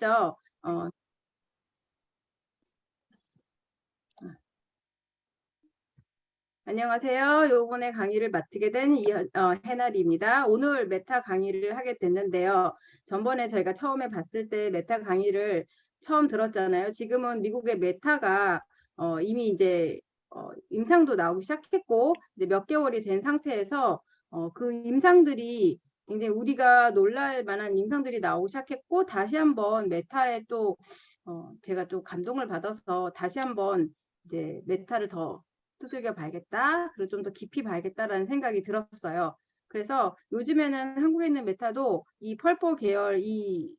있죠. 안녕하세요. 요번에 강의를 맡게 된 해나리입니다. 오늘 메타 강의를 하게 됐는데요. 전번에 저희가 처음에 봤을 때 메타 강의를 처음 들었잖아요. 지금은 미국의 메타가 이미 이제 임상도 나오기 시작했고 이제 몇 개월이 된 상태에서 그 임상들이 굉장히 우리가 놀랄 만한 임상들이 나오기 시작했고 다시 한번 메타에 또 제가 또 감동을 받아서 다시 한번 이제 메타를 더 두들겨 봐야겠다. 그리고 좀 더 깊이 봐야겠다라는 생각이 들었어요. 그래서 요즘에는 한국에 있는 메타도 이 펄포 계열 이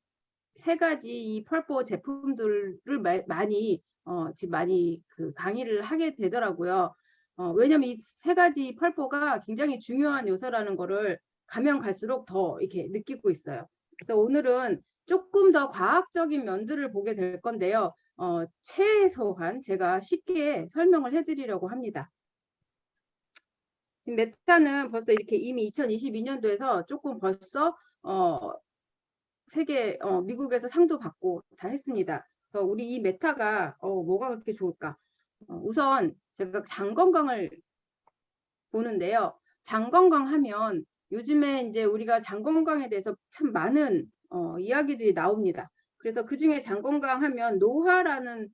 세 가지 이 펄포 제품들을 많이 지금 많이 그 강의를 하게 되더라고요. 왜냐면 이 세 가지 펄포가 굉장히 중요한 요소라는 거를 가면 갈수록 더 이렇게 느끼고 있어요. 그래서 오늘은 조금 더 과학적인 면들을 보게 될 건데요. 최소한 제가 쉽게 설명을 해드리려고 합니다. 지금 메타는 벌써 이렇게 이미 2022년도에서 조금 벌써 세계 미국에서 상도 받고 다 했습니다. 그래서 우리 이 메타가 뭐가 그렇게 좋을까? 우선 제가 장 건강을 보는데요. 장 건강하면 요즘에 이제 우리가 장 건강에 대해서 참 많은 이야기들이 나옵니다. 그래서 그 중에 장 건강하면 노화라는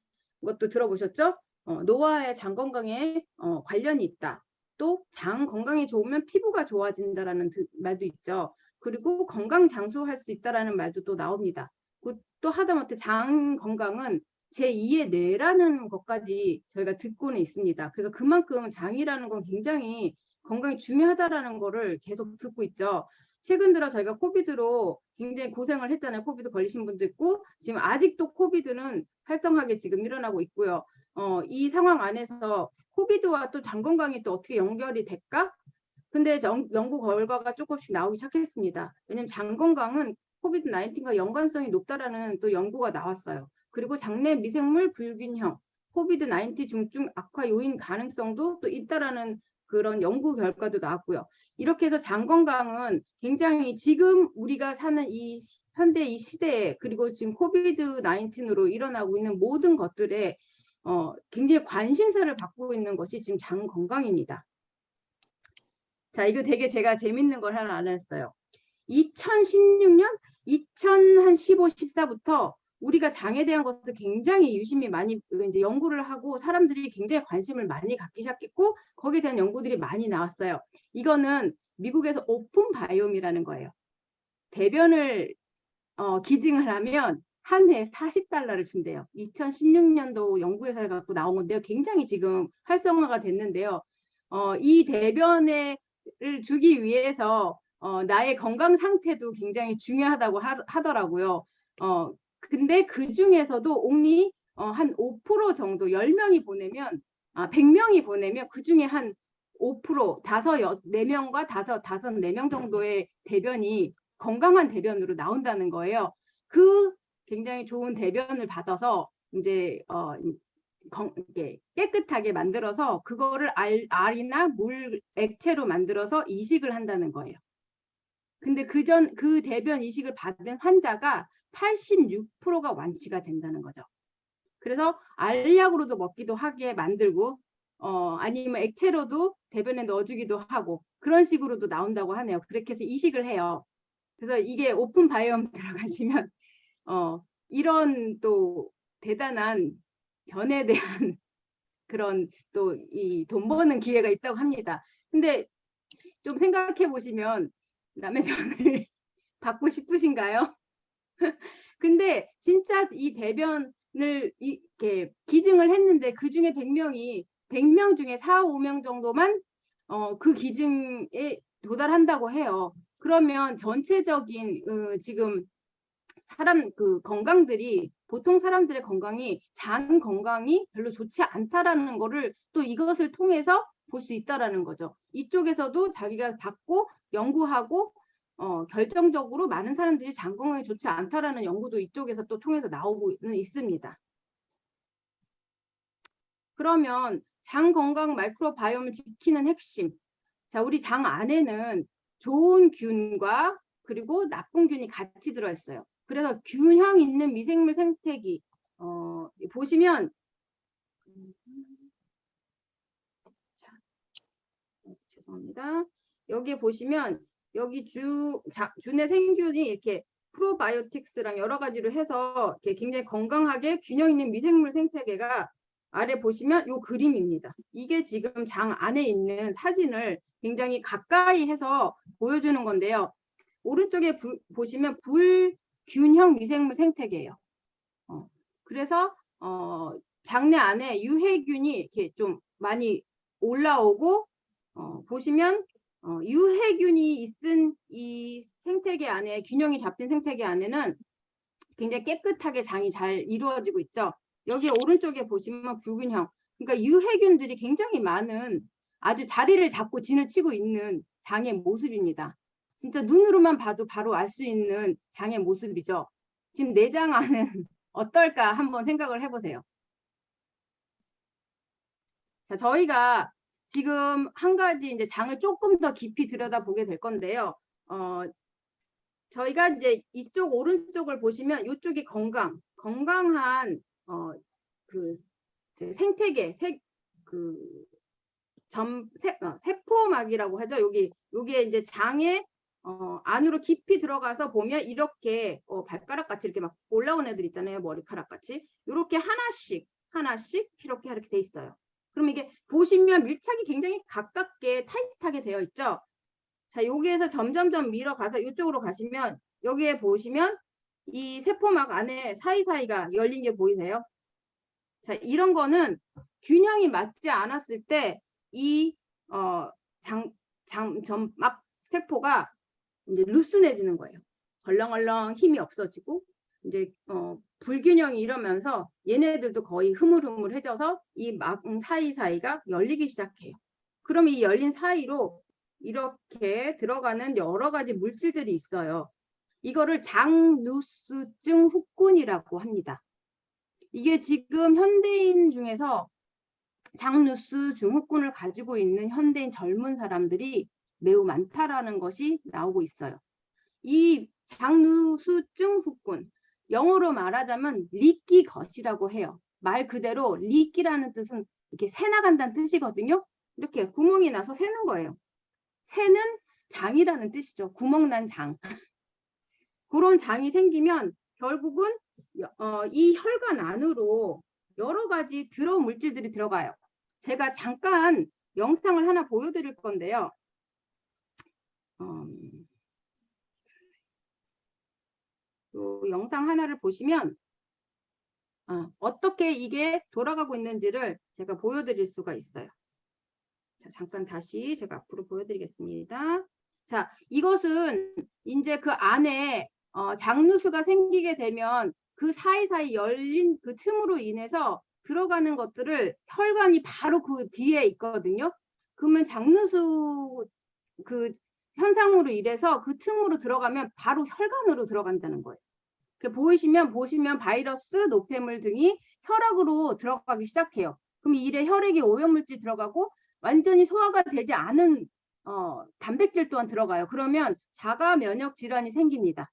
것도 들어보셨죠? 노화의 장 건강에 관련이 있다. 또 장 건강이 좋으면 피부가 좋아진다라는 말도 있죠. 그리고 건강 장수할 수 있다라는 말도 또 나옵니다. 또 하다못해 장 건강은 제2의 뇌라는 것까지 저희가 듣고는 있습니다. 그래서 그만큼 장이라는 건 굉장히 건강이 중요하다라는 거를 계속 듣고 있죠. 최근 들어 저희가 코비드로 굉장히 고생을 했잖아요. 코비드 걸리신 분도 있고 지금 아직도 코비드는 활성하게 지금 일어나고 있고요. 이 상황 안에서 코비드와 또 장 건강이 또 어떻게 연결이 될까? 근데 연구 결과가 조금씩 나오기 시작했습니다. 왜냐하면 장 건강은 코비드 19과 연관성이 높다라는 또 연구가 나왔어요. 그리고 장내 미생물 불균형, 코비드 19 중증 악화 요인 가능성도 또 있다라는 그런 연구 결과도 나왔고요. 이렇게 해서 장 건강은 굉장히 지금 우리가 사는 이 현대 이 시대에 그리고 지금 코비드 19으로 일어나고 있는 모든 것들에 굉장히 관심사를 받고 있는 것이 지금 장 건강입니다. 자, 이거 되게 제가 재밌는 걸 하나 알았어요. 2016년, 2015, 14부터 우리가 장에 대한 것을 굉장히 유심히 많이 이제 연구를 하고 사람들이 굉장히 관심을 많이 갖기 시작했고 거기에 대한 연구들이 많이 나왔어요. 이거는 미국에서 오픈 바이옴이라는 거예요. 대변을 기증을 하면 한 해에 $40를 준대요. 2016년도 연구에서 갖고 나온 건데요. 굉장히 지금 활성화가 됐는데요. 이 대변을 주기 위해서 나의 건강 상태도 굉장히 중요하다고 하더라고요. 근데 그 중에서도 only 한 5% 정도 10명이 보내면 100명이 보내면 그 중에 한 5% 4명과 4명 정도의 대변이 건강한 대변으로 나온다는 거예요. 그 굉장히 좋은 대변을 받아서 이제 깨끗하게 만들어서 그거를 알이나 물 액체로 만들어서 이식을 한다는 거예요. 근데 그 대변 이식을 받은 환자가 86%가 완치가 된다는 거죠. 그래서 알약으로도 먹기도 하게 만들고 아니면 액체로도 대변에 넣어주기도 하고 그런 식으로도 나온다고 하네요. 그렇게 해서 이식을 해요. 그래서 이게 오픈 바이옴 들어가시면 이런 또 대단한 변에 대한 그런 또 이 돈 버는 기회가 있다고 합니다. 근데 좀 생각해 보시면 남의 변을 받고 싶으신가요? 근데 진짜 이 대변을 이렇게 기증을 했는데 그 중에 100명 중에 4, 5명 정도만 그 기증에 도달한다고 해요. 그러면 전체적인 지금 사람 그 건강들이 보통 사람들의 건강이 장 건강이 별로 좋지 않다라는 거를 또 이것을 통해서 볼 수 있다라는 거죠. 이쪽에서도 자기가 받고 연구하고 결정적으로 많은 사람들이 장 건강이 좋지 않다라는 연구도 이쪽에서 또 통해서 나오고는 있습니다. 그러면 장 건강 마이크로바이옴을 지키는 핵심. 자, 우리 장 안에는 좋은 균과 그리고 나쁜 균이 같이 들어있어요. 그래서 균형 있는 미생물 생태계 보시면 죄송합니다. 여기에 보시면 여기 주내 생균이 이렇게 프로바이오틱스랑 여러 가지로 해서 이렇게 굉장히 건강하게 균형 있는 미생물 생태계가 아래 보시면 요 그림입니다. 이게 지금 장 안에 있는 사진을 굉장히 가까이 해서 보여주는 건데요. 오른쪽에 보시면 불균형 미생물 생태계예요. 그래서 장내 안에 유해균이 이렇게 좀 많이 올라오고 보시면 유해균이 있은 이 생태계 안에 균형이 잡힌 생태계 안에는 굉장히 깨끗하게 장이 잘 이루어지고 있죠. 여기 오른쪽에 보시면 불균형, 그러니까 유해균들이 굉장히 많은 아주 자리를 잡고 진을 치고 있는 장의 모습입니다. 진짜 눈으로만 봐도 바로 알 수 있는 장의 모습이죠. 지금 내장 안은 어떨까 한번 생각을 해보세요. 자, 저희가 지금 한 가지 이제 장을 조금 더 깊이 들여다보게 될 건데요. 저희가 이제 이쪽 오른쪽을 보시면 이쪽이 건강한 그 생태계, 세포막이라고 하죠. 여기에 이제 장에 안으로 깊이 들어가서 보면 이렇게 발가락 같이 이렇게 막 올라온 애들 있잖아요. 머리카락 같이 이렇게 하나씩 이렇게 돼 있어요. 그럼 이게 보시면 밀착이 굉장히 가깝게 타이트하게 되어 있죠. 자, 여기에서 점점점 밀어가서 이쪽으로 가시면 여기에 보시면 이 세포막 안에 사이사이가 열린 게 보이세요? 자, 이런 거는 균형이 맞지 않았을 때 이 점막 세포가 이제 루스해지는 거예요. 헐렁헐렁 힘이 없어지고 이제 불균형이 이러면서 얘네들도 거의 흐물흐물해져서 이 막 사이사이가 열리기 시작해요. 그럼 이 열린 사이로 이렇게 들어가는 여러 가지 물질들이 있어요. 이거를 장누스증 후군이라고 합니다. 이게 지금 현대인 중에서 장누스증 후군을 가지고 있는 현대인 젊은 사람들이 매우 많다라는 것이 나오고 있어요. 이 장누스증 후군, 영어로 말하자면 리끼 겉이라고 해요. 말 그대로 리끼라는 뜻은 이렇게 새 나간다는 뜻이거든요. 이렇게 구멍이 나서 새는 거예요. 새는 장이라는 뜻이죠. 구멍 난 장. 그런 장이 생기면 결국은 이 혈관 안으로 여러 가지 들어온 물질들이 들어가요. 제가 잠깐 영상을 하나 보여드릴 건데요. 이 영상 하나를 보시면 어떻게 이게 돌아가고 있는지를 제가 보여드릴 수가 있어요. 자, 잠깐 다시 제가 앞으로 보여드리겠습니다. 자, 이것은 이제 그 안에 장누수가 생기게 되면 그 사이사이 열린 그 틈으로 인해서 들어가는 것들을 혈관이 바로 그 뒤에 있거든요. 그러면 장누수 그 현상으로 인해서 그 틈으로 들어가면 바로 혈관으로 들어간다는 거예요. 보시면 바이러스, 노폐물 등이 혈액으로 들어가기 시작해요. 그럼 이래 혈액에 오염물질 들어가고 완전히 소화가 되지 않은 단백질 또한 들어가요. 그러면 자가 면역 질환이 생깁니다.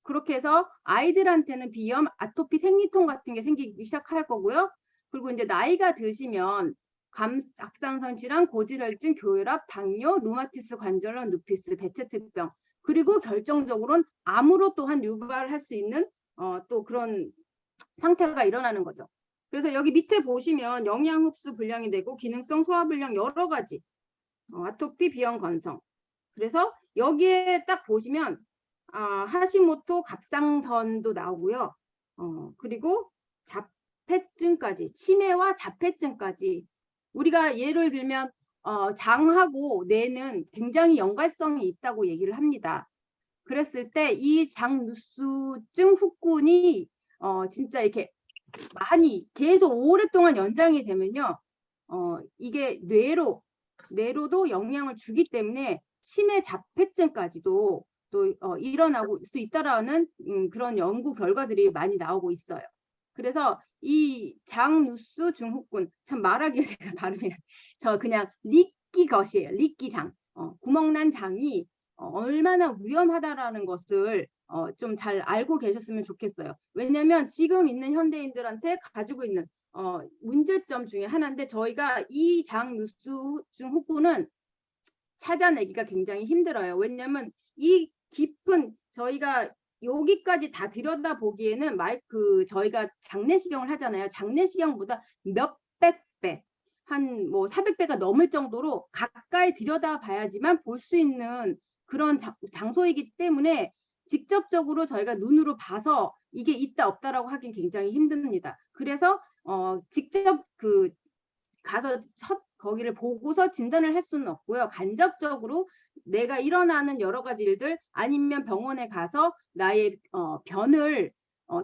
그렇게 해서 아이들한테는 비염, 아토피, 생리통 같은 게 생기기 시작할 거고요. 그리고 이제 나이가 드시면 갑상선 질환, 고지혈증, 고혈압, 당뇨, 루마티스 관절염, 루피스, 베체트병, 그리고 결정적으로는 암으로 또한 유발할 수 있는 또 그런 상태가 일어나는 거죠. 그래서 여기 밑에 보시면 영양 흡수 불량이 되고 기능성 소화 불량 여러 가지 아토피, 비염, 건성. 그래서 여기에 딱 보시면 하시모토 갑상선도 나오고요. 그리고 자폐증까지, 치매와 자폐증까지. 우리가 예를 들면 장하고 뇌는 굉장히 연관성이 있다고 얘기를 합니다. 그랬을 때 이 장누수증 후군이 진짜 이렇게 많이 계속 오랫동안 연장이 되면요, 이게 뇌로도 영향을 주기 때문에 치매 자폐증까지도 또 일어나고 수 있다라는 그런 연구 결과들이 많이 나오고 있어요. 그래서 이 장누수 증후군, 참 말하기에 제가 발음이 저 그냥 리끼것이에요. 리끼장, 구멍난 장이 얼마나 위험하다라는 것을 좀 잘 알고 계셨으면 좋겠어요. 왜냐하면 지금 있는 현대인들한테 가지고 있는 문제점 중에 하나인데 저희가 이 장누수증 후군은 찾아내기가 굉장히 힘들어요. 왜냐하면 이 깊은 저희가 여기까지 다 들여다보기에는 저희가 장내시경을 하잖아요. 장내시경보다 몇백 배, 한 뭐 400배가 넘을 정도로 가까이 들여다봐야지만 볼 수 있는 그런 장소이기 때문에 직접적으로 저희가 눈으로 봐서 이게 있다 없다라고 하긴 굉장히 힘듭니다. 그래서 직접 가서 거기를 보고서 진단을 할 수는 없고요. 간접적으로 내가 일어나는 여러 가지 일들 아니면 병원에 가서 나의 변을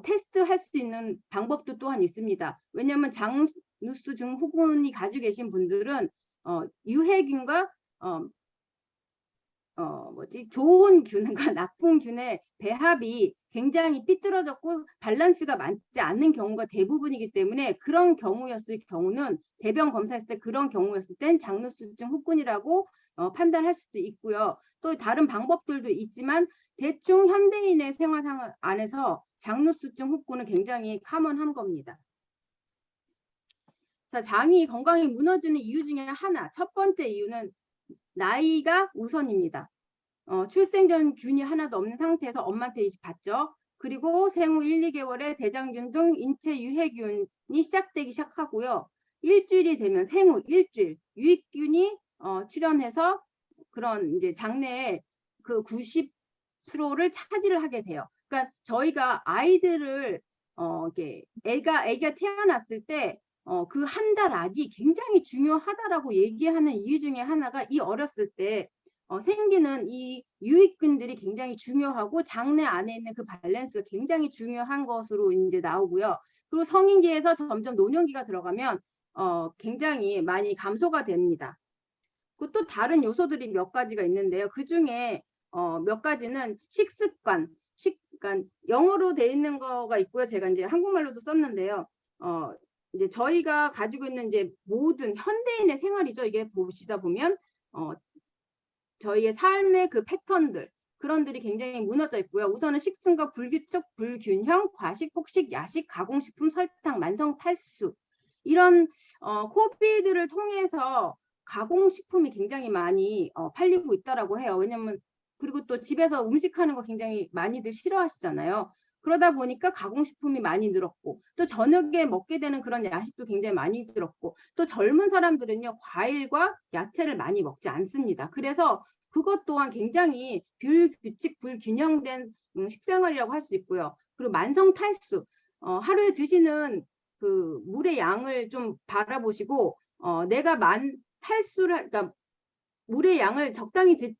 테스트할 수 있는 방법도 또한 있습니다. 왜냐하면 장누수증 후군이 가지고 계신 분들은 유해균과 좋은 균과 나쁜 균의 배합이 굉장히 삐뚤어졌고 밸런스가 맞지 않는 경우가 대부분이기 때문에 그런 경우였을 경우는 대변 검사했을 때 그런 경우였을 땐 장누수증 후군이라고 판단할 수도 있고요. 또 다른 방법들도 있지만 대충 현대인의 생활상 안에서 장누수증 후군은 굉장히 커먼한 겁니다. 자, 장이 건강이 무너지는 이유 중에 하나, 첫 번째 이유는 나이가 우선입니다. 출생 전 균이 하나도 없는 상태에서 엄마한테 이식 받죠. 그리고 생후 1, 2개월에 대장균 등 인체 유해균이 시작하고요. 일주일이 되면 생후 일주일 유익균이 출현해서 그런 이제 장내에 그 90%를 차지를 하게 돼요. 그러니까 저희가 아이들을 애가 태어났을 때 그 한 달 안이 굉장히 중요하다라고 얘기하는 이유 중에 하나가 이 어렸을 때 생기는 이 유익균들이 굉장히 중요하고 장내 안에 있는 그 밸런스가 굉장히 중요한 것으로 이제 나오고요. 그리고 성인기에서 점점 노년기가 들어가면 굉장히 많이 감소가 됩니다. 그리고 또 다른 요소들이 몇 가지가 있는데요. 그 중에 몇 가지는 식습관, 영어로 돼 있는 거가 있고요. 제가 이제 한국말로도 썼는데요. 이제 저희가 가지고 있는 이제 모든 현대인의 생활이죠. 이게 보시다 보면 저희의 삶의 그 패턴들 그런들이 굉장히 무너져 있고요. 우선은 식습과 불규칙, 불균형, 과식, 폭식, 야식, 가공식품, 설탕, 만성 탈수 이런 코비드를 통해서 가공식품이 굉장히 많이 팔리고 있다라고 해요. 왜냐면 그리고 또 집에서 음식하는 거 굉장히 많이들 싫어하시잖아요. 그러다 보니까 가공식품이 많이 늘었고 또 저녁에 먹게 되는 그런 야식도 굉장히 많이 늘었고 또 젊은 사람들은요 과일과 야채를 많이 먹지 않습니다. 그래서 그것 또한 굉장히 불규칙 불균형된 식생활이라고 할 수 있고요. 그리고 만성 탈수 하루에 드시는 그 물의 양을 좀 바라보시고 내가 탈수를 그러니까 물의 양을 적당히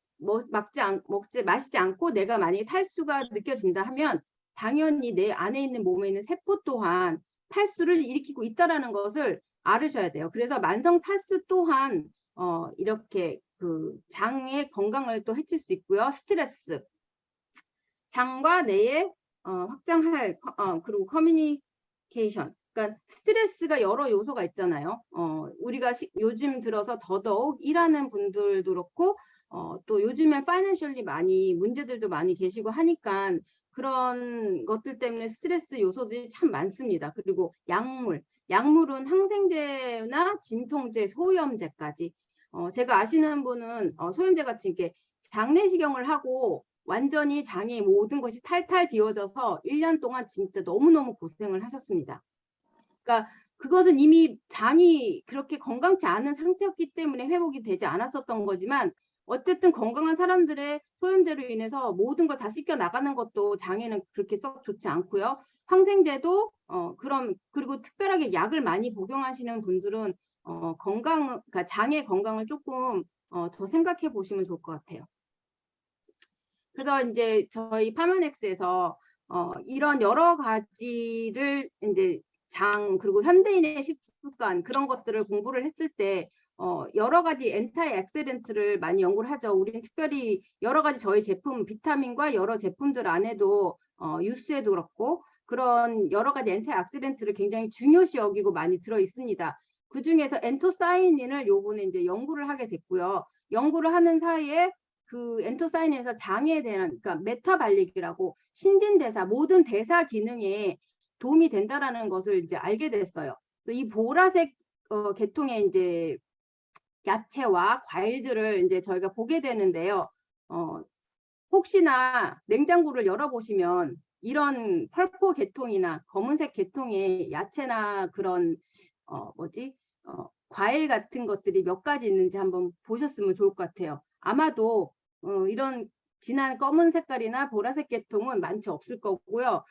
마시지 않고 내가 만약에 탈수가 느껴진다 하면 당연히 내 안에 있는 몸에 있는 세포 또한 탈수를 일으키고 있다라는 것을 알으셔야 돼요. 그래서 만성 탈수 또한 이렇게 그 장의 건강을 또 해칠 수 있고요. 스트레스, 장과 뇌에 확장할 그리고 커뮤니케이션. 그러니까 스트레스가 여러 요소가 있잖아요. 우리가 요즘 들어서 더더욱 일하는 분들도 그렇고 또 요즘에 파이낸셜리 많이 문제들도 많이 계시고 하니까 그런 것들 때문에 스트레스 요소들이 참 많습니다. 그리고 약물은 항생제나 진통제, 소염제까지 제가 아시는 분은 소염제 같이 이렇게 장내시경을 하고 완전히 장의 모든 것이 탈탈 비워져서 1년 동안 진짜 너무너무 고생을 하셨습니다. 그러니까 그것은 이미 장이 그렇게 건강치 않은 상태였기 때문에 회복이 되지 않았었던 거지만 어쨌든 건강한 사람들의 소염제로 인해서 모든 걸 다 씻겨 나가는 것도 장에는 그렇게 썩 좋지 않고요. 항생제도 그리고 특별하게 약을 많이 복용하시는 분들은 그러니까 장의 건강을 조금 더 생각해 보시면 좋을 것 같아요. 그래서 이제 저희 파마넥스에서 이런 여러 가지를 이제 그리고 현대인의 식습관 그런 것들을 공부를 했을 때 여러 가지 엔타이 엑셀런트를 많이 연구를 하죠. 우리는 특별히 여러 가지 저희 제품 비타민과 여러 제품들 안에도 유수에도 그렇고 그런 여러 가지 엔타이 엑셀런트를 굉장히 중요시 여기고 많이 들어 있습니다. 그 중에서 엔토사이닌을 요번에 이제 연구를 하게 됐고요. 연구를 하는 사이에 그 엔토사이닌에서 장에 대한 그러니까 메타발릭이라고 신진대사 모든 대사 기능에 도움이 된다라는 것을 이제 알게 됐어요. 그래서 이 보라색 계통의 이제 야채와 과일들을 이제 저희가 보게 되는데요. 혹시나 냉장고를 열어보시면 이런 펄포 계통이나 검은색 계통의 야채나 그런 과일 같은 것들이 몇 가지 있는지 한번 보셨으면 좋을 것 같아요. 아마도 이런 진한 검은 색깔이나 보라색 계통은 많지 없을 거고요.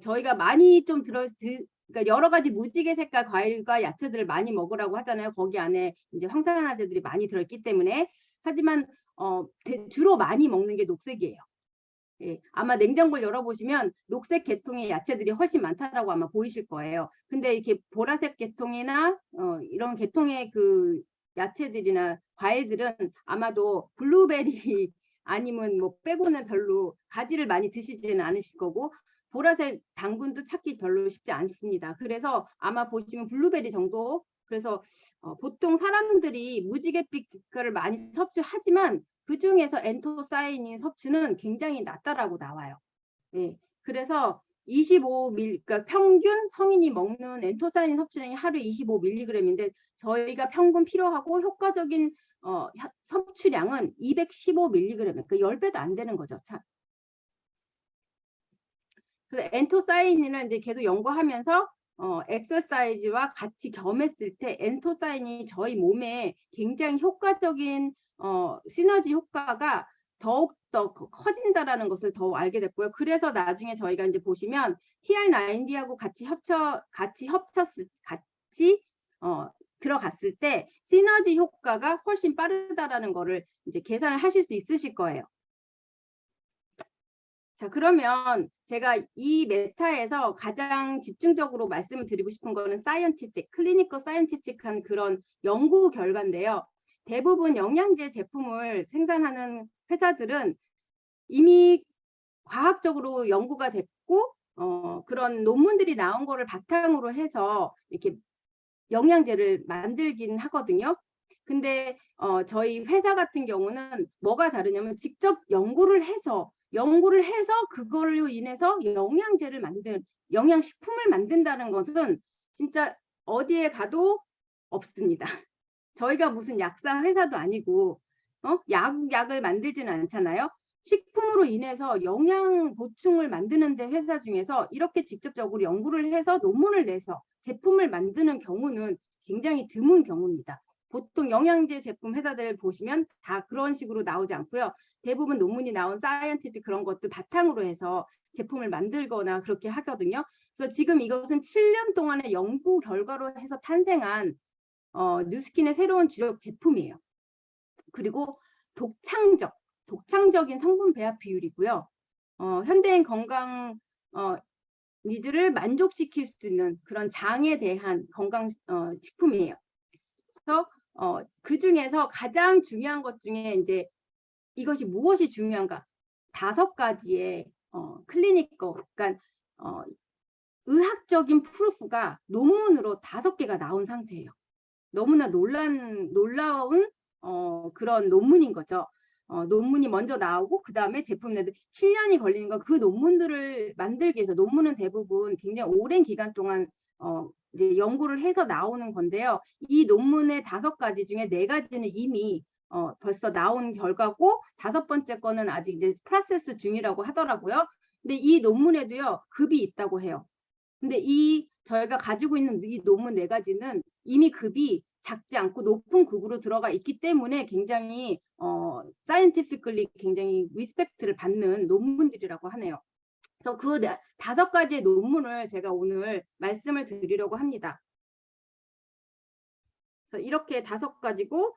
저희가 많이 좀 그러니까 여러 가지 무지개 색깔 과일과 야채들을 많이 먹으라고 하잖아요. 거기 안에 이제 황산화제들이 많이 들어있기 때문에. 하지만 주로 많이 먹는 게 녹색이에요. 예, 아마 냉장고를 열어보시면 녹색 계통의 야채들이 훨씬 많다라고 아마 보이실 거예요. 근데 이렇게 보라색 계통이나 이런 계통의 그 야채들이나 과일들은 아마도 블루베리 아니면 뭐 빼고는 별로 가지를 많이 드시지는 않으실 거고 보라색 당근도 찾기 별로 쉽지 않습니다. 그래서 아마 보시면 블루베리 정도 그래서 보통 사람들이 무지갯빛 색깔을 많이 섭취하지만 그 중에서 엔토사이닌 섭취는 굉장히 낮다라고 나와요. 예, 그래서 25mg, 그러니까 평균 성인이 먹는 엔토사이닌 섭취량이 하루에 25mg인데 저희가 평균 필요하고 효과적인 섭취량은 215mg, 그러니까 10배도 안 되는 거죠. 참. 그래서 엔토사이닌을 이제 계속 연구하면서 엑서사이즈와 같이 겸했을 때 엔토사이닌이 저희 몸에 굉장히 효과적인 시너지 효과가 더욱더 커진다라는 것을 더 알게 됐고요. 그래서 나중에 저희가 이제 보시면 TR90하고 같이 들어갔을 때 시너지 효과가 훨씬 빠르다라는 거를 이제 계산을 하실 수 있으실 거예요. 자, 그러면 제가 이 메타에서 가장 집중적으로 말씀을 드리고 싶은 거는 클리니컬 사이언티픽한 그런 연구 결과인데요. 대부분 영양제 제품을 생산하는 회사들은 이미 과학적으로 연구가 됐고 그런 논문들이 나온 거를 바탕으로 해서 이렇게 영양제를 만들긴 하거든요. 근데 저희 회사 같은 경우는 뭐가 다르냐면 직접 연구를 해서 그걸로 인해서 영양식품을 만든다는 것은 진짜 어디에 가도 없습니다. 저희가 무슨 약사 회사도 아니고 약을 만들지는 않잖아요. 식품으로 인해서 영양 보충을 만드는 데 회사 중에서 이렇게 직접적으로 연구를 해서 논문을 내서 제품을 만드는 경우는 굉장히 드문 경우입니다. 보통 영양제 제품 회사들 보시면 다 그런 식으로 나오지 않고요. 대부분 논문이 나온 사이언티픽 그런 것들 바탕으로 해서 제품을 만들거나 그렇게 하거든요. 그래서 지금 이것은 7년 동안의 연구 결과로 해서 탄생한 뉴스킨의 새로운 주력 제품이에요. 그리고 독창적인 성분 배합 비율이고요. 현대인 건강 니즈를 만족시킬 수 있는 그런 장에 대한 건강 식품이에요. 그래서 그 중에서 가장 중요한 것 중에 이제 이것이 무엇이 중요한가? 5가지의 클리니컬, 그러니까 의학적인 프루프가 논문으로 5개가 나온 상태예요. 너무나 놀라운 그런 논문인 거죠. 논문이 먼저 나오고 그 다음에 제품 내도 7년이 걸리는 건 그 논문들을 만들기 위해서 논문은 대부분 굉장히 오랜 기간 동안 이제 연구를 해서 나오는 건데요. 이 논문의 5가지 중에 4가지는 이미 벌써 나온 결과고 5번째 거는 아직 이제 프로세스 중이라고 하더라고요. 근데 이 논문에도요 급이 있다고 해요. 근데 저희가 가지고 있는 이 논문 4가지는 이미 급이 작지 않고 높은 급으로 들어가 있기 때문에 굉장히 사이언티피컬리 굉장히 리스펙트를 받는 논문들이라고 하네요. 그래서 그 5가지의 논문을 제가 오늘 말씀을 드리려고 합니다. 그래서 이렇게 5가지고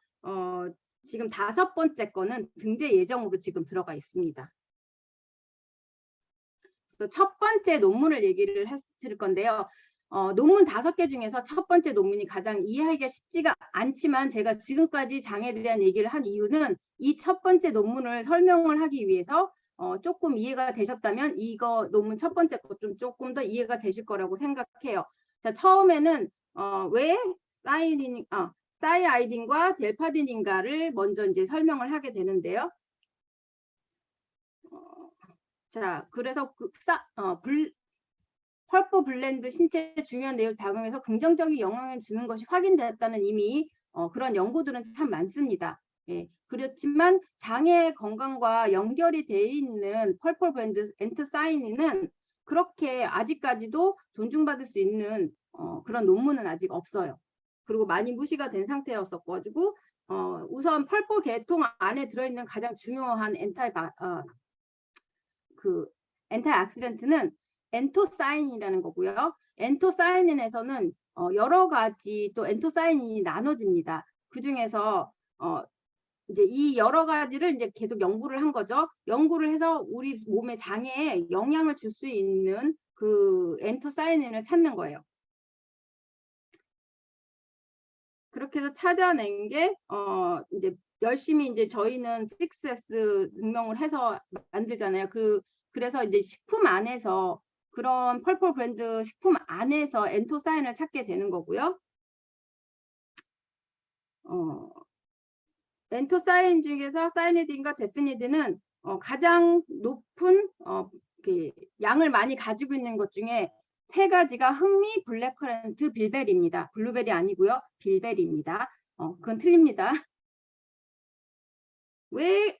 지금 5번째 거는 등재 예정으로 지금 들어가 있습니다. 그래서 첫 번째 논문을 얘기를 드릴 건데요. 논문 5개 중에서 첫 번째 논문이 가장 이해하기가 쉽지가 않지만 제가 지금까지 장에 대한 얘기를 한 이유는 이 첫 번째 논문을 설명을 하기 위해서 조금 이해가 되셨다면 이거 논문 첫 번째 것 좀 조금 더 이해가 되실 거라고 생각해요. 자, 처음에는 왜 사이아이딘과 델파딘인가를 먼저 이제 설명을 하게 되는데요. 자, 그래서 펄포 블렌드 신체 중요한 내용 작용해서 긍정적인 영향을 주는 것이 확인되었다는 이미 그런 연구들은 참 많습니다. 예, 그렇지만 장애 건강과 연결이 되어 있는 펄포 블렌드 엔트사이닌은 그렇게 아직까지도 존중받을 수 있는 그런 논문은 아직 없어요. 그리고 많이 무시가 된 상태였었가지고 우선 펄포 계통 안에 들어있는 가장 중요한 엔타이악시던트는 엔토사이닌이라는 거고요. 엔토사이닌에서는 여러 가지 또 엔토사이닌이 나눠집니다. 그 중에서 이제 이 여러 가지를 이제 계속 연구를 한 거죠. 연구를 해서 우리 몸의 장애에 영향을 줄 수 있는 그 엔토사이닌을 찾는 거예요. 그렇게 해서 찾아낸 게 이제 열심히 이제 저희는 6S 증명을 해서 만들잖아요. 그래서 이제 식품 안에서 그런 펄펄 브랜드 식품 안에서 엔토사인을 찾게 되는 거고요. 엔토사인 중에서 사이니딘과 데피니딘은 가장 높은 양을 많이 가지고 있는 것 중에 세 가지가 흑미, 블랙커런트, 빌베리입니다. 블루베리 아니고요. 빌베리입니다. 그건 틀립니다. 왜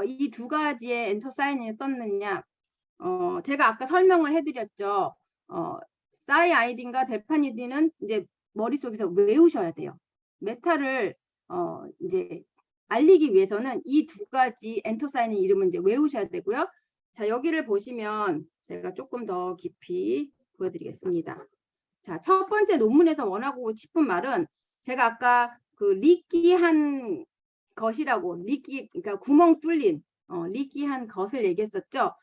이 두 가지의 엔토사인을 썼느냐? 제가 아까 설명을 해드렸죠. 사이아이딘과 델파니딘은 이제 머릿속에서 외우셔야 돼요. 메타를 이제 알리기 위해서는 이 두 가지 엔토사인의 이름은 이제 외우셔야 되고요. 자, 여기를 보시면 제가 조금 더 깊이 보여드리겠습니다. 자, 첫 번째 논문에서 원하고 싶은 말은 제가 아까 그 리끼한 것이라고 그러니까 구멍 뚫린 리끼한 것을 얘기했었죠.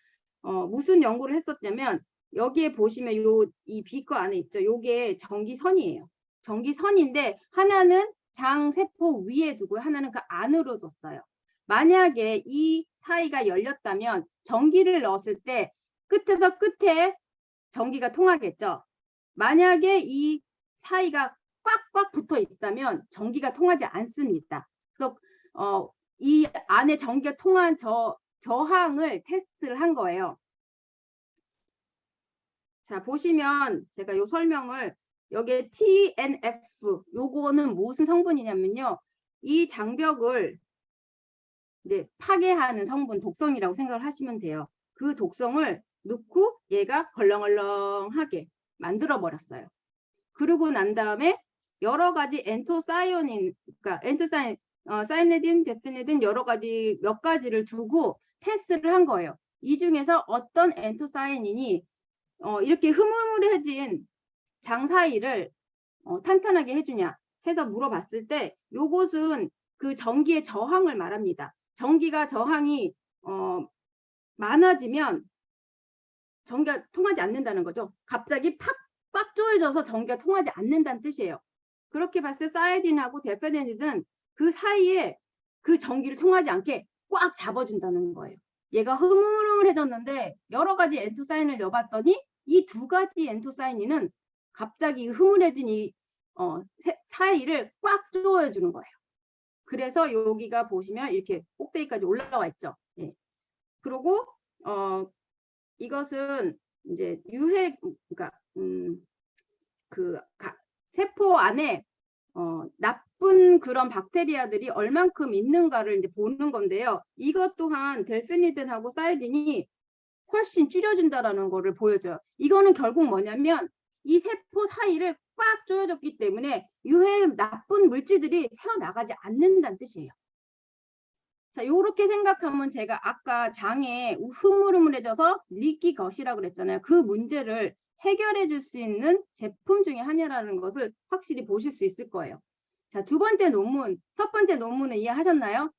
무슨 연구를 했었냐면 여기에 보시면 이 비커 안에 있죠. 요게 전기선이에요. 전기선인데 하나는 장세포 위에 두고 하나는 그 안으로 뒀어요. 만약에 이 사이가 열렸다면 전기를 넣었을 때 끝에서 끝에 전기가 통하겠죠. 만약에 이 사이가 꽉꽉 붙어 있다면 전기가 통하지 않습니다. 그래서 이 안에 전기가 통한 저항을 테스트를 한 거예요. 자, 보시면 제가 요 설명을 여기에 TNF 요거는 무슨 성분이냐면요. 이 장벽을 이제 파괴하는 성분 독성이라고 생각을 하시면 돼요. 그 독성을 넣고 얘가 걸렁걸렁하게 만들어 버렸어요. 그러고 난 다음에 여러 가지 엔토사이오닌, 그러니까 사이네딘, 데피네딘 여러 가지 몇 가지를 두고 테스트를 한 거예요. 이 중에서 어떤 엔토사이닌이 이렇게 흐물흐물해진 장 사이를 탄탄하게 해주냐 해서 물어봤을 때 요것은 그 전기의 저항을 말합니다. 전기가 저항이 많아지면 전기가 통하지 않는다는 거죠. 갑자기 꽉 조여져서 전기가 통하지 않는다는 뜻이에요. 그렇게 봤을 때 사이딘하고 데페네딘은 그 사이에 그 전기를 통하지 않게 꽉 잡아준다는 거예요. 얘가 흐물흐물해졌는데 여러 가지 엔토사인을 넣어봤더니 이 두 가지 엔토사인은 갑자기 흐물해진 이 사이를 꽉 조여주는 거예요. 그래서 여기가 보시면 이렇게 꼭대기까지 올라와 있죠. 예. 그리고 이것은 이제 그러니까 세포 안에 나쁜 그런 박테리아들이 얼만큼 있는가를 이제 보는 건데요. 이것 또한 델피니딘하고 사이딘이 훨씬 줄여준다라는 거를 보여줘요. 이거는 결국 뭐냐면 이 세포 사이를 꽉 조여줬기 때문에 유해 나쁜 물질들이 새어나가지 않는다는 뜻이에요. 자, 요렇게 생각하면 제가 아까 장에 흐물흐물해져서 리키 것이라고 그랬잖아요. 그 문제를 해결해 줄 수 있는 제품 중에 하나라는 것을 확실히 보실 수 있을 거예요. 자, 두 번째 논문, 첫 번째 논문은 이해하셨나요?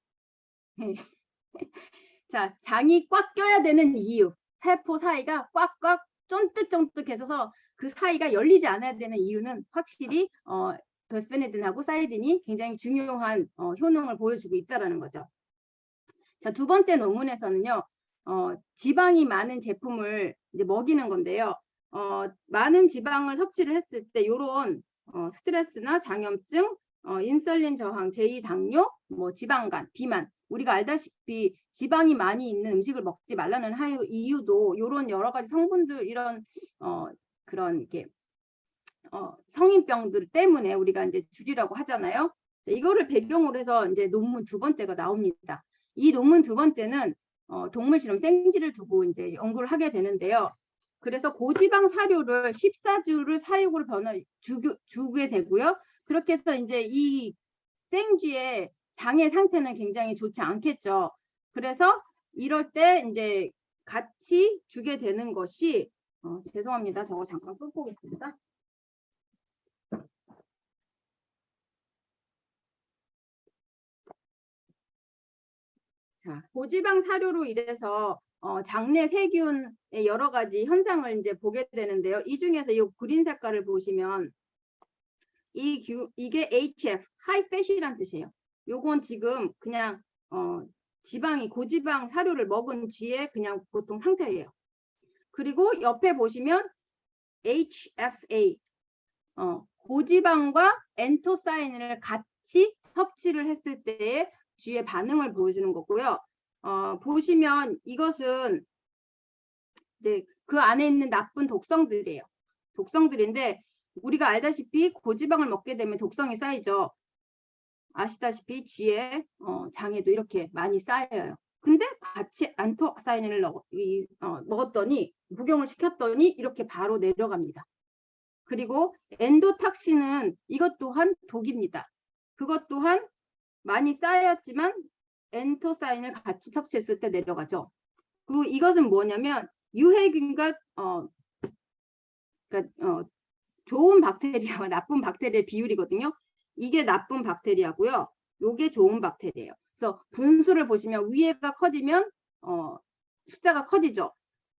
자, 장이 꽉 껴야 되는 이유, 세포 사이가 꽉꽉 쫀득쫀득해서 그 사이가 열리지 않아야 되는 이유는 확실히 데피네딘하고 사이딘이 굉장히 중요한 효능을 보여주고 있다는 거죠. 자, 두 번째 논문에서는요, 지방이 많은 제품을 이제 먹이는 건데요. 많은 지방을 섭취를 했을 때 이런 스트레스나 장염증, 인슐린 저항, 제2당뇨, 뭐 지방간, 비만 우리가 알다시피 지방이 많이 있는 음식을 먹지 말라는 이유도 이런 여러 가지 성분들 이런 그런 게 성인병들 때문에 우리가 이제 줄이라고 하잖아요. 이거를 배경으로 해서 이제 논문 두 번째가 나옵니다. 이 논문 두 번째는 동물 실험 생쥐를 두고 이제 연구를 하게 되는데요. 그래서 고지방 사료를 14주를 사육으로 주게 되고요. 그렇게 해서 이제 이 생쥐의 장의 상태는 굉장히 좋지 않겠죠. 그래서 이럴 때 이제 같이 주게 되는 것이 죄송합니다. 저거 잠깐 끊고 오겠습니다. 자, 고지방 사료로 인해서 장내 세균의 여러 가지 현상을 이제 보게 되는데요. 이 중에서 이 그린 색깔을 보시면 이게 HF, 하이 팻이란 뜻이에요. 요건 지금 그냥 지방이 고지방 사료를 먹은 뒤에 그냥 보통 상태예요. 그리고 옆에 보시면 HFA, 고지방과 엔토사이닌을 같이 섭취를 했을 때의 뒤에 반응을 보여주는 거고요. 보시면 이것은 이제 그 안에 있는 나쁜 독성들이에요. 독성들인데 우리가 알다시피 고지방을 먹게 되면 독성이 쌓이죠. 아시다시피 쥐의 장에도 이렇게 많이 쌓여요. 근데 같이 안토사이닌을 먹었더니 복용을 시켰더니 이렇게 바로 내려갑니다. 그리고 엔도탁신은 이것 또한 독입니다. 그것 또한 많이 쌓였지만 엔토사인을 같이 섭취했을 때 내려가죠. 그리고 이것은 뭐냐면 유해균과 그러니까 좋은 박테리아와 나쁜 박테리아의 비율이거든요. 이게 나쁜 박테리아고요. 이게 좋은 박테리아예요. 그래서 분수를 보시면 위에가 커지면 숫자가 커지죠.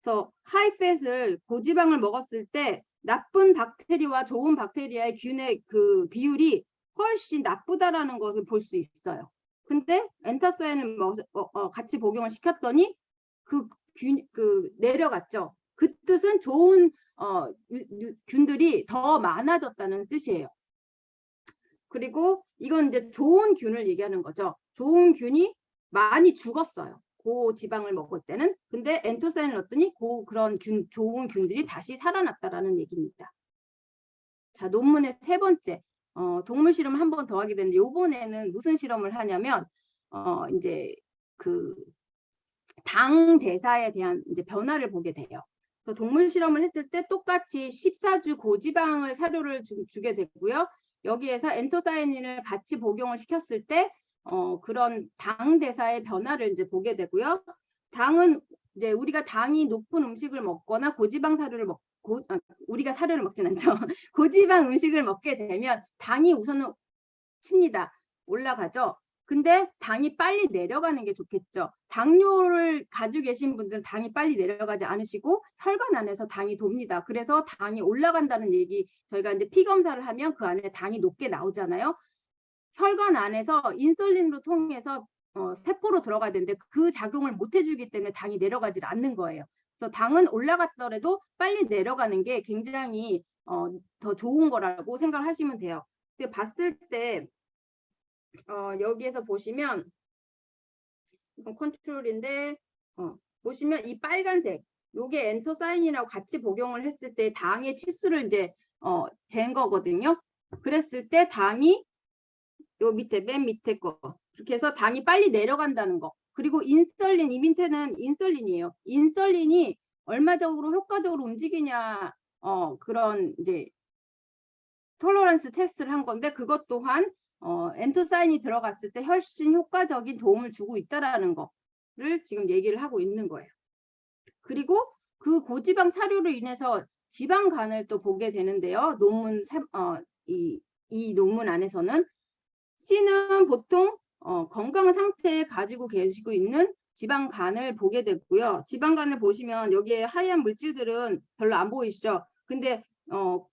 그래서 하이팻을 고지방을 먹었을 때 나쁜 박테리아와 좋은 박테리아의 균의 그 비율이 훨씬 나쁘다라는 것을 볼 수 있어요. 근데 엔타사인을 같이 복용을 시켰더니 그 내려갔죠. 그 뜻은 좋은 균들이 더 많아졌다는 뜻이에요. 그리고 이건 이제 좋은 균을 얘기하는 거죠. 좋은 균이 많이 죽었어요. 고지방을 먹을 때는. 근데 엔토사인을 넣었더니 그런 좋은 균들이 다시 살아났다라는 얘기입니다. 자, 논문의 세 번째. 동물 실험을 한 번 더 하게 되는데 이번에는 무슨 실험을 하냐면 이제 그 당 대사에 대한 이제 변화를 보게 돼요. 그래서 동물 실험을 했을 때 똑같이 14주 고지방을 사료를 주게 되고요. 여기에서 엔토사이닌을 같이 복용을 시켰을 때 그런 당 대사의 변화를 이제 보게 되고요. 당은 이제 우리가 당이 높은 음식을 먹거나 고지방 사료를 우리가 사료를 먹진 않죠. 고지방 음식을 먹게 되면 당이 우선은 칩니다. 올라가죠. 근데 당이 빨리 내려가는 게 좋겠죠. 당뇨를 가지고 계신 분들은 당이 빨리 내려가지 않으시고 혈관 안에서 당이 돕니다. 그래서 당이 올라간다는 얘기, 저희가 이제 피 검사를 하면 그 안에 당이 높게 나오잖아요. 혈관 안에서 인슐린으로 통해서 세포로 들어가야 되는데 그 작용을 못 해주기 때문에 당이 내려가지 않는 거예요. 그래서 당은 올라갔더라도 빨리 내려가는 게 굉장히 더 좋은 거라고 생각을 하시면 돼요. 근데 봤을 때 여기에서 보시면 이건 컨트롤인데 보시면 이 빨간색 요게 엔토사인이라고 같이 복용을 했을 때 당의 치수를 이제 잰 거거든요. 그랬을 때 당이 요 밑에 맨 밑에 거 이렇게 해서 당이 빨리 내려간다는 거. 그리고 인슐린, 이 밑에는 인슐린이에요. 인슐린이 얼마적으로 효과적으로 움직이냐 그런 이제 톨러런스 테스트를 한 건데 그것 또한 엔토사인이 들어갔을 때 훨씬 효과적인 도움을 주고 있다라는 거를 지금 얘기를 하고 있는 거예요. 그리고 그 고지방 사료로 인해서 지방간을 또 보게 되는데요. 이 논문 안에서는 C는 보통 건강한 상태에 가지고 계시고 있는 지방간을 보게 되고요. 지방간을 보시면 여기에 하얀 물질들은 별로 안 보이시죠? 근데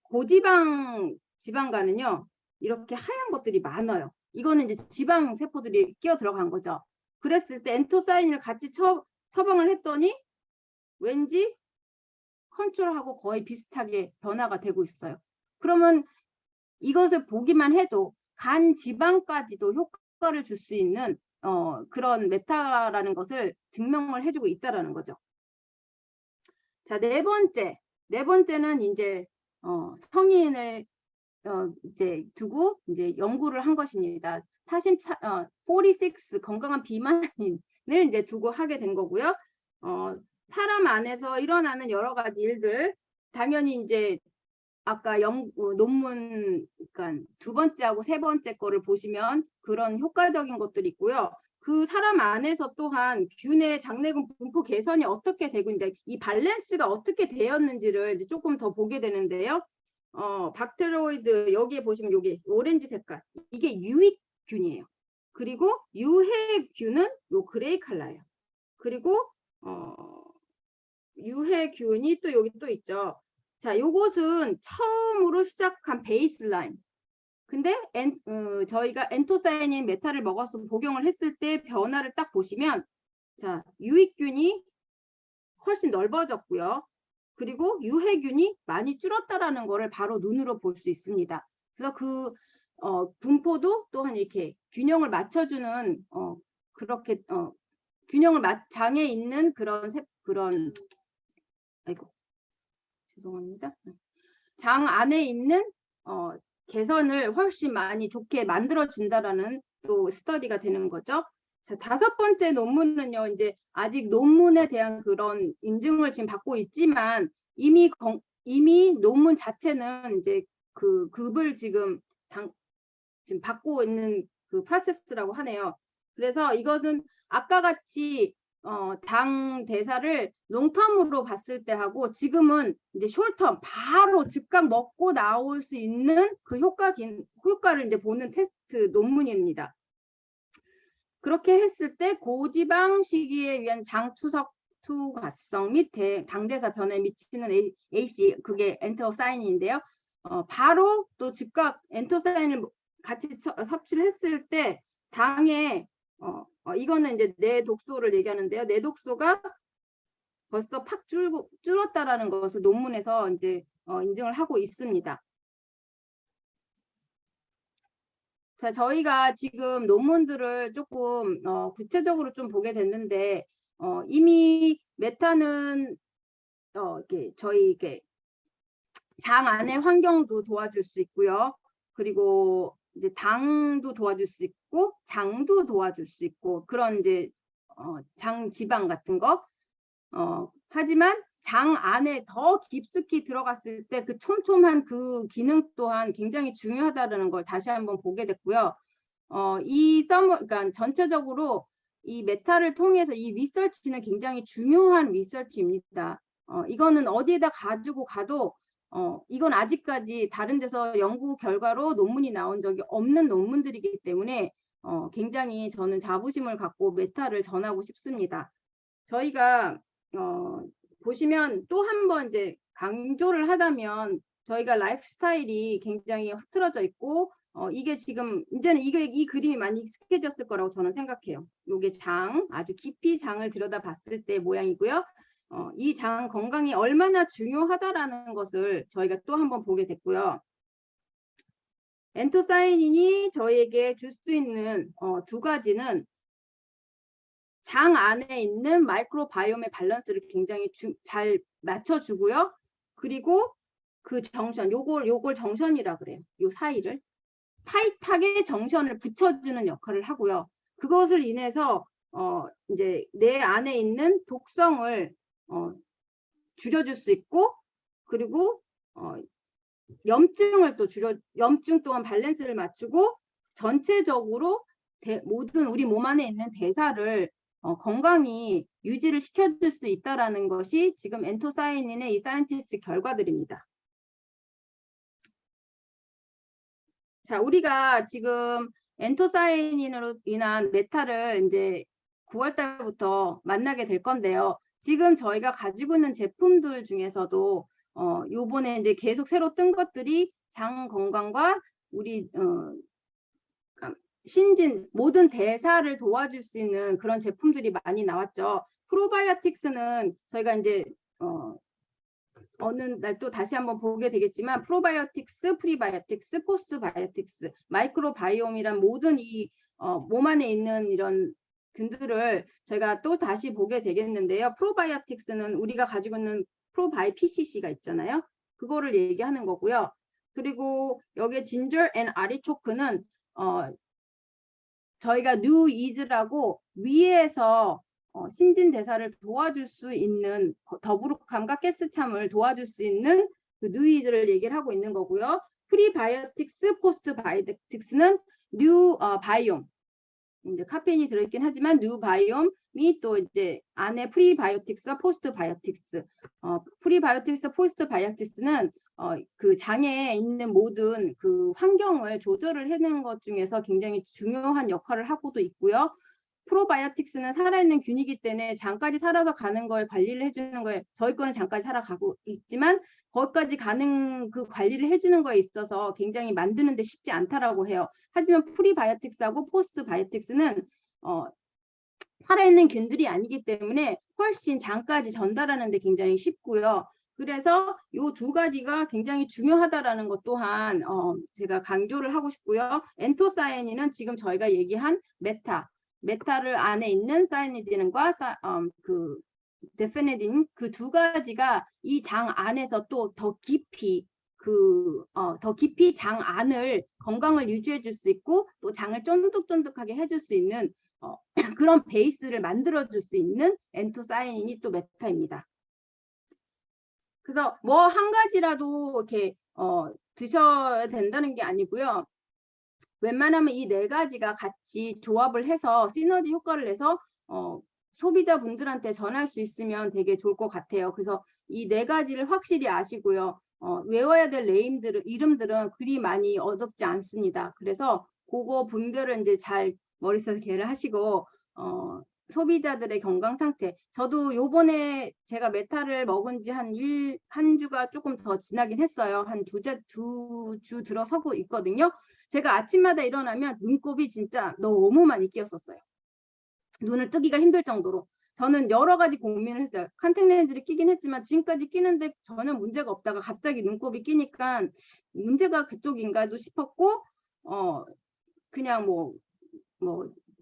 고지방 지방간은요. 이렇게 하얀 것들이 많아요. 이거는 이제 지방 세포들이 끼어 들어간 거죠. 그랬을 때 엔토사인을 같이 처방을 했더니 왠지 컨트롤하고 거의 비슷하게 변화가 되고 있어요. 그러면 이것을 보기만 해도 간 지방까지도 효과를 줄 수 있는 그런 메타라는 것을 증명을 해주고 있다라는 거죠. 자, 네 번째는 이제 성인을 이제 두고 이제 연구를 한 것입니다. 46 건강한 비만인을 이제 두고 하게 된 거고요. 사람 안에서 일어나는 여러 가지 일들, 당연히 이제 아까 논문, 그러니까 두 번째하고 세 번째 거를 보시면 그런 효과적인 것들이 있고요. 그 사람 안에서 또한 균의 장내근 분포 개선이 어떻게 되고 있는데 이 밸런스가 어떻게 되었는지를 이제 조금 더 보게 되는데요. 박테로이드 여기에 보시면 여기 오렌지 색깔 이게 유익균이에요. 그리고 유해균은 요 그레이 컬러예요. 그리고 유해균이 또 여기 또 있죠. 자, 요것은 처음으로 시작한 베이스라인. 근데 저희가 엔토사이닌 메타를 먹어서 복용을 했을 때 변화를 딱 보시면 자, 유익균이 훨씬 넓어졌고요. 그리고 유해균이 많이 줄었다라는 거를 바로 눈으로 볼 수 있습니다. 그래서 그 분포도 또한 이렇게 균형을 맞춰주는 그렇게 균형을 장에 있는 그런 아이고 죄송합니다. 장 안에 있는 개선을 훨씬 많이 좋게 만들어 준다라는 또 스터디가 되는 거죠. 자, 5번째 논문은요, 이제 아직 논문에 대한 그런 인증을 지금 받고 있지만 이미 논문 자체는 이제 그 급을 지금 받고 있는 그 프로세스라고 하네요. 그래서 이것은 아까 같이 당 대사를 롱텀으로 봤을 때 하고 지금은 이제 숄텀 바로 즉각 먹고 나올 수 있는 그 효과를 이제 보는 테스트 논문입니다. 그렇게 했을 때 고지방 시기에 의한 장투석 투과성 및 당대사 변화에 미치는 AC 그게 엔토사이닌인데요. 바로 또 즉각 엔토사이닌을 같이 섭취를 했을 때 당에 이거는 이제 내 독소를 얘기하는데요. 내 독소가 벌써 팍 줄었다라는 것을 논문에서 이제 인증을 하고 있습니다. 자, 저희가 지금 논문들을 조금 구체적으로 좀 보게 됐는데 이미 메타는 이렇게 장 안의 환경도 도와줄 수 있고요. 그리고 이제 당도 도와줄 수 있고 장도 도와줄 수 있고 그런 이제 장 지방 같은 거. 하지만 장 안에 더 깊숙이 들어갔을 때 그 촘촘한 그 기능 또한 굉장히 중요하다는 걸 다시 한번 보게 됐고요. 그러니까 전체적으로 이 메타를 통해서 이 리서치는 굉장히 중요한 리서치입니다. 이거는 어디에다 가지고 가도 이건 아직까지 다른 데서 연구 결과로 논문이 나온 적이 없는 논문들이기 때문에 굉장히 저는 자부심을 갖고 메타를 전하고 싶습니다. 저희가 보시면 또 한 번 이제 강조를 하자면 저희가 라이프 스타일이 굉장히 흐트러져 있고 이게 지금 이제는 이 그림이 많이 익숙해졌을 거라고 저는 생각해요. 이게 아주 깊이 장을 들여다봤을 때 모양이고요. 이 장 건강이 얼마나 중요하다라는 것을 저희가 또 한 번 보게 됐고요. 엔토사이닌이 저희에게 줄 수 있는 두 가지는 장 안에 있는 마이크로바이옴의 밸런스를 굉장히 잘 맞춰주고요. 그리고 그 정션, 요걸 정션이라 그래요. 요 사이를 타이트하게 정션을 붙여주는 역할을 하고요. 그것을 인해서 이제 내 안에 있는 독성을 줄여줄 수 있고 그리고 염증을 또 염증 또한 밸런스를 맞추고 전체적으로 모든 우리 몸 안에 있는 대사를 건강히 유지를 시켜줄 수 있다는 것이 지금 엔토사이닌의 이 사이언티스트 결과들입니다. 자, 우리가 지금 엔토사이닌으로 인한 메타를 이제 9월 달부터 만나게 될 건데요. 지금 저희가 가지고 있는 제품들 중에서도 요번에 이제 계속 새로 뜬 것들이 장 건강과 우리 신진 모든 대사를 도와줄 수 있는 그런 제품들이 많이 나왔죠. 프로바이오틱스는 저희가 이제 어느 날 또 다시 한번 보게 되겠지만 프로바이오틱스, 프리바이오틱스, 포스트바이오틱스, 마이크로바이옴이란 모든 이 몸 안에 있는 이런 균들을 저희가 또 다시 보게 되겠는데요. 프로바이오틱스는 우리가 가지고 있는 프로바이 PCC가 있잖아요. 그거를 얘기하는 거고요. 그리고 여기 진저 앤 아리초크는 저희가 뉴 이즈라고 위에서 신진대사를 도와줄 수 있는 더부룩함과 가스참을 도와줄 수 있는 그 뉴이즈를 얘기를 하고 있는 거고요. 프리바이오틱스, 포스트바이오틱스는 뉴 바이옴. 이제 카페인이 들어있긴 하지만 뉴 바이옴이 또 이제 안에 프리바이오틱스와 포스트바이오틱스. 프리바이오틱스, 포스트바이오틱스는 그 장에 있는 모든 그 환경을 조절을 해내는 것 중에서 굉장히 중요한 역할을 하고도 있고요. 프로바이오틱스는 살아있는 균이기 때문에 장까지 살아서 가는 걸 관리를 해주는 거에 저희 거는 장까지 살아가고 있지만 거기까지 가는 그 관리를 해주는 거에 있어서 굉장히 만드는데 쉽지 않다라고 해요. 하지만 프리바이오틱스하고 포스트바이오틱스는 살아있는 균들이 아니기 때문에 훨씬 장까지 전달하는 데 굉장히 쉽고요. 그래서 이 두 가지가 굉장히 중요하다라는 것 또한 제가 강조를 하고 싶고요. 엔토사이닌은 지금 저희가 얘기한 메타를 안에 있는 사이니딘과 그 데페네딘 그 두 가지가 이 장 안에서 또 더 깊이 더 깊이 장 안을 건강을 유지해 줄 수 있고 또 장을 쫀득쫀득하게 해줄 수 있는 그런 베이스를 만들어 줄 수 있는 엔토사이닌이 또 메타입니다. 그래서 뭐 한 가지라도 이렇게 드셔야 된다는 게 아니고요. 웬만하면 이 네 가지가 같이 조합을 해서 시너지 효과를 내서 소비자분들한테 전할 수 있으면 되게 좋을 것 같아요. 그래서 이 네 가지를 확실히 아시고요. 외워야 될 이름들은 그리 많이 어렵지 않습니다. 그래서 그거 분별을 이제 잘 머릿속에 개를 하시고 소비자들의 건강 상태. 저도 요번에 제가 메타를 먹은 지 한 주가 조금 더 지나긴 했어요. 한 두 주 들어서고 있거든요. 제가 아침마다 일어나면 눈곱이 진짜 너무 많이 끼었었어요. 눈을 뜨기가 힘들 정도로. 저는 여러 가지 고민을 했어요. 컨택렌즈를 끼긴 했지만 지금까지 끼는데 전혀 문제가 없다가 갑자기 눈곱이 끼니까 문제가 그쪽인가도 싶었고 그냥 뭐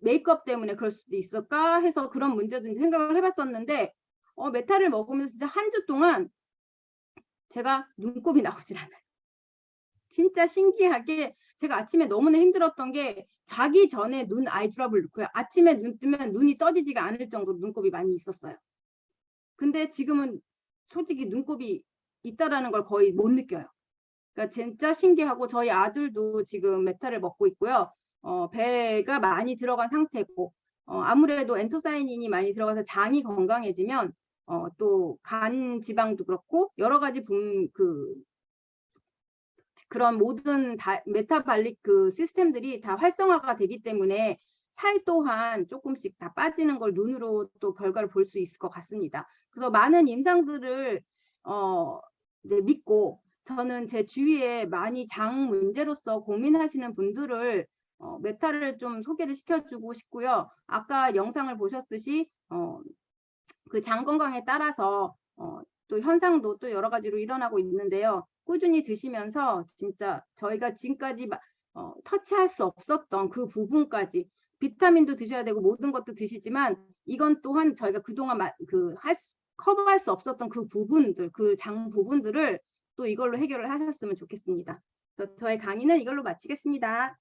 메이크업 때문에 그럴 수도 있을까 해서 그런 문제도 생각을 해봤었는데 메타를 먹으면서 진짜 한 주 동안 제가 눈곱이 나오질 않아요. 진짜 신기하게 제가 아침에 너무나 힘들었던 게 자기 전에 눈 아이드롭을 넣고요. 아침에 눈 뜨면 눈이 떠지지가 않을 정도로 눈곱이 많이 있었어요. 근데 지금은 솔직히 눈곱이 있다라는 걸 거의 못 느껴요. 그러니까 진짜 신기하고 저희 아들도 지금 메타를 먹고 있고요. 배가 많이 들어간 상태고 아무래도 엔토사이닌이 많이 들어가서 장이 건강해지면 또 간 지방도 그렇고 여러 가지 그런 모든 메타발릭 그 시스템들이 다 활성화가 되기 때문에 살 또한 조금씩 다 빠지는 걸 눈으로 또 결과를 볼 수 있을 것 같습니다. 그래서 많은 임상들을 이제 믿고 저는 제 주위에 많이 장 문제로서 고민하시는 분들을 메타를 좀 소개를 시켜주고 싶고요. 아까 영상을 보셨듯이 그 장 건강에 따라서 또 현상도 또 여러 가지로 일어나고 있는데요. 꾸준히 드시면서 진짜 저희가 지금까지 터치할 수 없었던 그 부분까지 비타민도 드셔야 되고 모든 것도 드시지만 이건 또한 저희가 그동안 커버할 수 없었던 그 부분들, 그 장 부분들을 또 이걸로 해결을 하셨으면 좋겠습니다. 그래서 저의 강의는 이걸로 마치겠습니다.